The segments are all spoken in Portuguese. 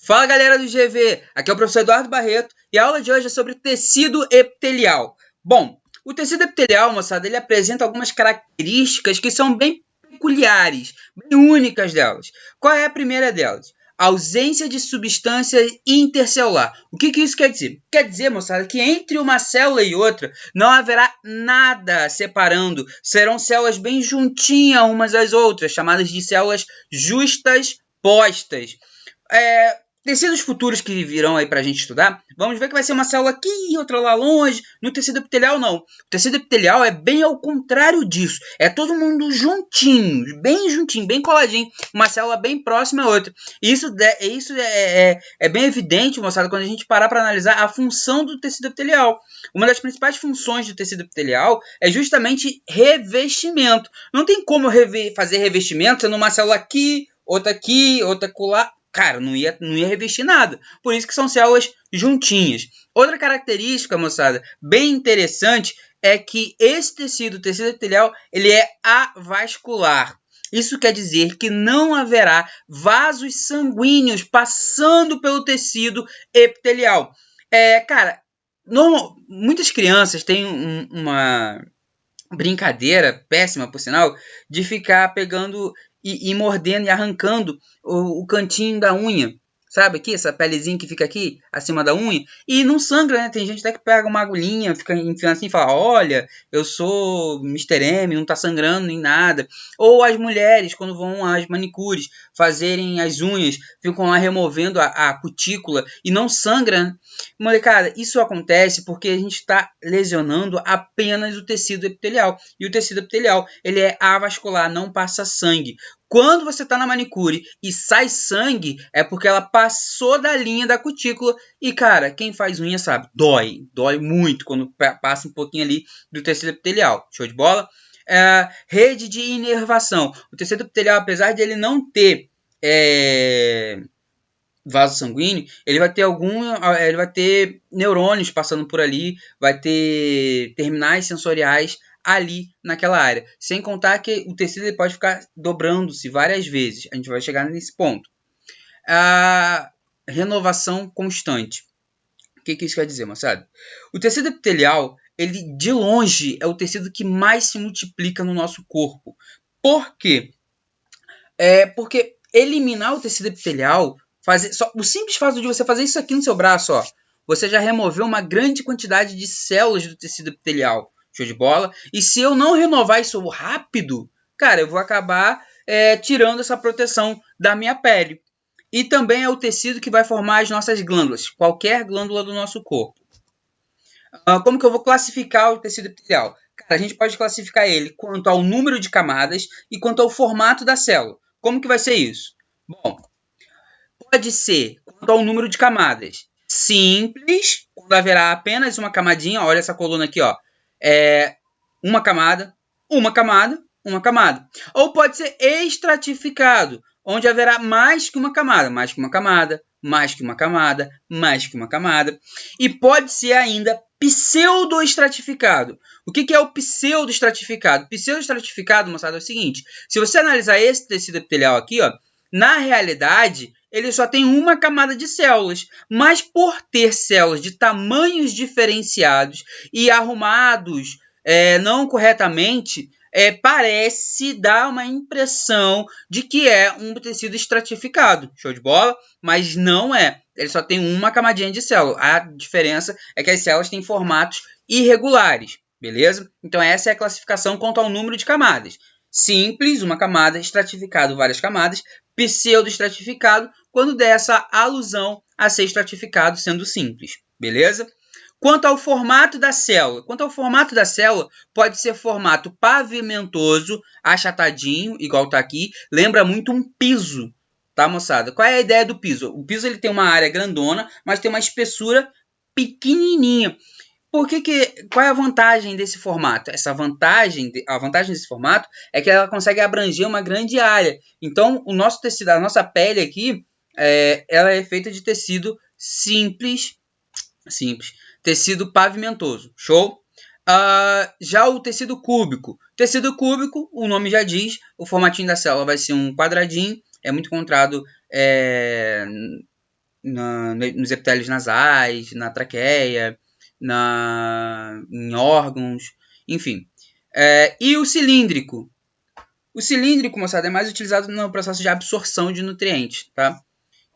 Fala galera do GV, aqui é o professor Eduardo Barreto e a aula de hoje é sobre tecido epitelial. Bom, o tecido epitelial, moçada, ele apresenta algumas características que são bem peculiares, bem únicas delas. Qual é a primeira delas? A ausência de substância intercelular. O que isso quer dizer? Quer dizer, moçada, que entre uma célula e outra não haverá nada separando. Serão células bem juntinhas umas às outras, chamadas de células justas postas. Tecidos futuros que virão aí para a gente estudar, vamos ver que vai ser uma célula aqui e outra lá longe. No tecido epitelial, não. O tecido epitelial é bem ao contrário disso. É todo mundo juntinho, bem coladinho. Uma célula bem próxima à outra. Isso é bem evidente, moçada, quando a gente parar para analisar a função do tecido epitelial. Uma das principais funções do tecido epitelial é justamente revestimento. Não tem como fazer revestimento sendo uma célula aqui, outra acolá. Cara, não ia revestir nada. Por isso que são células juntinhas. Outra característica, moçada, bem interessante, é que esse tecido epitelial, ele é avascular. Isso quer dizer que não haverá vasos sanguíneos passando pelo tecido epitelial. Muitas crianças têm uma brincadeira péssima, por sinal, de ficar pegando e mordendo e arrancando o cantinho da unha. Sabe aqui, essa pelezinha que fica aqui, acima da unha, e não sangra, né? Tem gente até que pega uma agulhinha, fica enfiando assim e fala, olha, eu sou Mr. M, não tá sangrando nem nada. Ou as mulheres, quando vão às manicures fazerem as unhas, ficam lá removendo a cutícula e não sangra. Molecada, isso acontece porque a gente está lesionando apenas o tecido epitelial. E o tecido epitelial, ele é avascular, não passa sangue. Quando você está na manicure e sai sangue, é porque ela passou da linha da cutícula. E, cara, quem faz unha sabe, dói muito quando passa um pouquinho ali do tecido epitelial. Show de bola? Rede de inervação. O tecido epitelial, apesar de ele não ter vaso sanguíneo, ele vai ter neurônios passando por ali, vai ter terminais sensoriais ali naquela área. Sem contar que o tecido ele pode ficar dobrando-se várias vezes. A gente vai chegar nesse ponto. A renovação constante. O que isso quer dizer, moçada? O tecido epitelial, ele de longe é o tecido que mais se multiplica no nosso corpo. Por quê? Porque eliminar o tecido epitelial, o simples fato de você fazer isso aqui no seu braço, ó, você já removeu uma grande quantidade de células do tecido epitelial. Show de bola? E se eu não renovar isso rápido, cara, eu vou acabar tirando essa proteção da minha pele. E também é o tecido que vai formar as nossas glândulas, qualquer glândula do nosso corpo. Como que eu vou classificar o tecido epitelial? Cara, a gente pode classificar ele quanto ao número de camadas e quanto ao formato da célula. Como que vai ser isso? Bom, pode ser quanto ao número de camadas. Simples, quando haverá apenas uma camadinha. Olha essa coluna aqui, ó. Uma camada, uma camada, uma camada. Ou pode ser estratificado, onde haverá mais que uma camada, mais que uma camada, mais que uma camada, mais que uma camada. E pode ser ainda pseudoestratificado. O que é o pseudoestratificado? Pseudoestratificado, moçada, é o seguinte. Se você analisar esse tecido epitelial aqui, ó, na realidade, ele só tem uma camada de células, mas por ter células de tamanhos diferenciados e arrumados não corretamente, parece dar uma impressão de que é um tecido estratificado. Show de bola? Mas não é. Ele só tem uma camadinha de célula. A diferença é que as células têm formatos irregulares. Beleza? Então essa é a classificação quanto ao número de camadas. Simples, uma camada, estratificado, várias camadas, pseudo-estratificado, quando der essa alusão a ser estratificado sendo simples. Beleza? Quanto ao formato da célula. Pode ser formato pavimentoso, achatadinho, igual está aqui. Lembra muito um piso, tá, moçada? Qual é a ideia do piso? O piso ele tem uma área grandona, mas tem uma espessura pequenininha. Qual é a vantagem desse formato? A vantagem desse formato é que ela consegue abranger uma grande área. Então, o nosso tecido, a nossa pele aqui, ela é feita de tecido simples, tecido pavimentoso. Show? Já o tecido cúbico. O nome já diz, o formatinho da célula vai ser um quadradinho, é muito encontrado nos epitélios nasais, na traqueia, em órgãos, enfim. E o cilíndrico? O cilíndrico, moçada, é mais utilizado no processo de absorção de nutrientes, tá?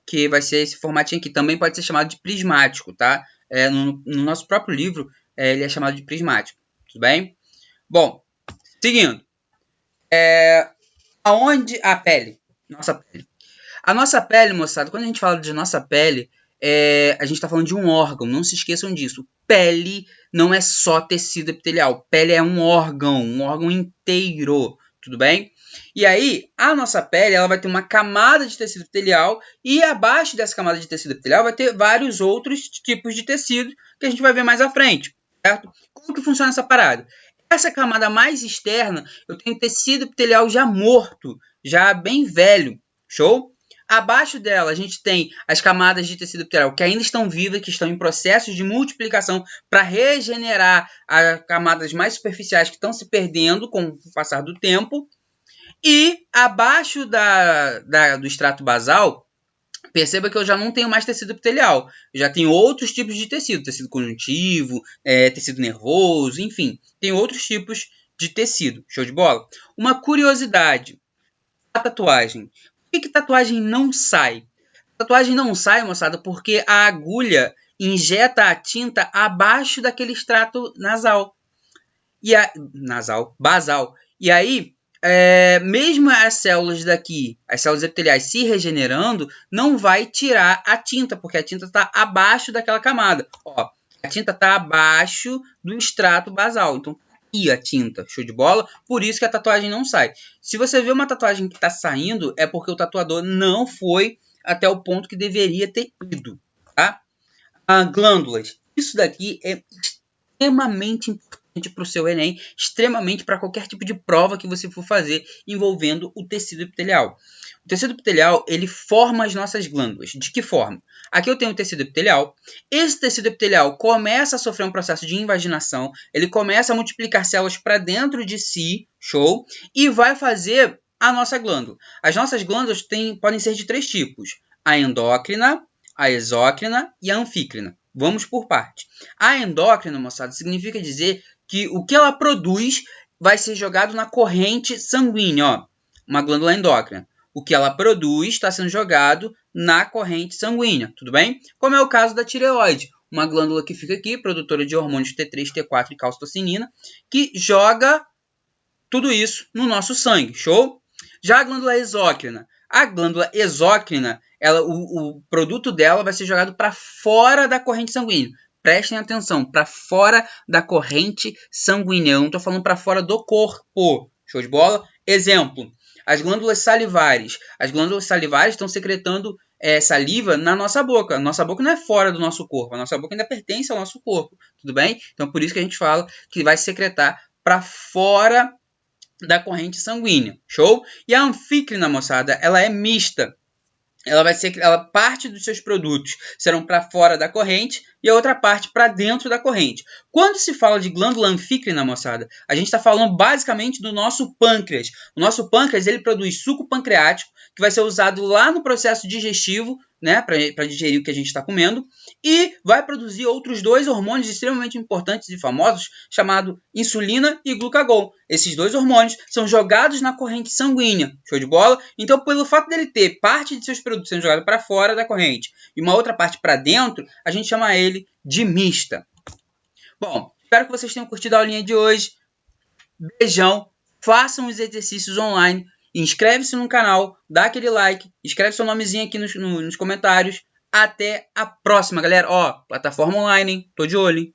Que vai ser esse formatinho aqui. Também pode ser chamado de prismático, tá? No nosso próprio livro, ele é chamado de prismático, tudo bem? Bom, seguindo. Aonde a pele? Nossa pele. A nossa pele, moçada, quando a gente fala de nossa pele, a gente está falando de um órgão, não se esqueçam disso. Pele não é só tecido epitelial, pele é um órgão inteiro, tudo bem? E aí, a nossa pele ela vai ter uma camada de tecido epitelial e abaixo dessa camada de tecido epitelial vai ter vários outros tipos de tecido que a gente vai ver mais à frente, certo? Como que funciona essa parada? Essa camada mais externa, eu tenho tecido epitelial já morto, já bem velho, show? Abaixo dela, a gente tem as camadas de tecido epitelial que ainda estão vivas, que estão em processos de multiplicação para regenerar as camadas mais superficiais que estão se perdendo com o passar do tempo. E abaixo do extrato basal, perceba que eu já não tenho mais tecido epitelial. Eu já tenho outros tipos de tecido. Tecido conjuntivo, tecido nervoso, enfim. Tem outros tipos de tecido. Show de bola? Uma curiosidade. A tatuagem. Por que tatuagem não sai? A tatuagem não sai, moçada, porque a agulha injeta a tinta abaixo daquele extrato nasal. Basal. E aí, mesmo as células daqui, as células epiteliais se regenerando, não vai tirar a tinta, porque a tinta está abaixo daquela camada. Ó, a tinta está abaixo do extrato basal. Então, e a tinta, show de bola? Por isso que a tatuagem não sai. Se você vê uma tatuagem que está saindo, é porque o tatuador não foi até o ponto que deveria ter ido, tá? Glândulas. Isso daqui é extremamente importante para o seu Enem, extremamente para qualquer tipo de prova que você for fazer envolvendo o tecido epitelial. O tecido epitelial, ele forma as nossas glândulas. De que forma? Aqui eu tenho o tecido epitelial. Esse tecido epitelial começa a sofrer um processo de invaginação, ele começa a multiplicar células para dentro de si, show, e vai fazer a nossa glândula. As nossas glândulas podem ser de 3 tipos: a endócrina, a exócrina e a anfícrina. Vamos por parte. A endócrina, moçada, significa dizer que o que ela produz vai ser jogado na corrente sanguínea, ó, uma glândula endócrina. O que ela produz está sendo jogado na corrente sanguínea, tudo bem? Como é o caso da tireoide, uma glândula que fica aqui, produtora de hormônios T3, T4 e calcitocinina, que joga tudo isso no nosso sangue, show? Já a glândula exócrina. A glândula exócrina, o produto dela vai ser jogado para fora da corrente sanguínea. Prestem atenção, para fora da corrente sanguínea. Eu não estou falando para fora do corpo. Show de bola? Exemplo, as glândulas salivares. As glândulas salivares estão secretando saliva na nossa boca. A nossa boca não é fora do nosso corpo. A nossa boca ainda pertence ao nosso corpo. Tudo bem? Então, por isso que a gente fala que vai secretar para fora da corrente sanguínea, show? E a anfícrina, moçada, ela é mista. Ela parte dos seus produtos serão para fora da corrente e a outra parte para dentro da corrente. Quando se fala de glândula anfícrina, moçada, a gente está falando basicamente do nosso pâncreas. O nosso pâncreas ele produz suco pancreático que vai ser usado lá no processo digestivo, né, para digerir o que a gente está comendo, e vai produzir outros 2 hormônios extremamente importantes e famosos, chamados insulina e glucagon. Esses 2 hormônios são jogados na corrente sanguínea, show de bola? Então, pelo fato dele ter parte de seus produtos sendo jogado para fora da corrente e uma outra parte para dentro, a gente chama ele de mista. Bom, espero que vocês tenham curtido a aulinha de hoje. Beijão, façam os exercícios online. Inscreve-se no canal, dá aquele like, escreve seu nomezinho aqui nos comentários. Até a próxima, galera. Ó, plataforma online, hein? Tô de olho, hein?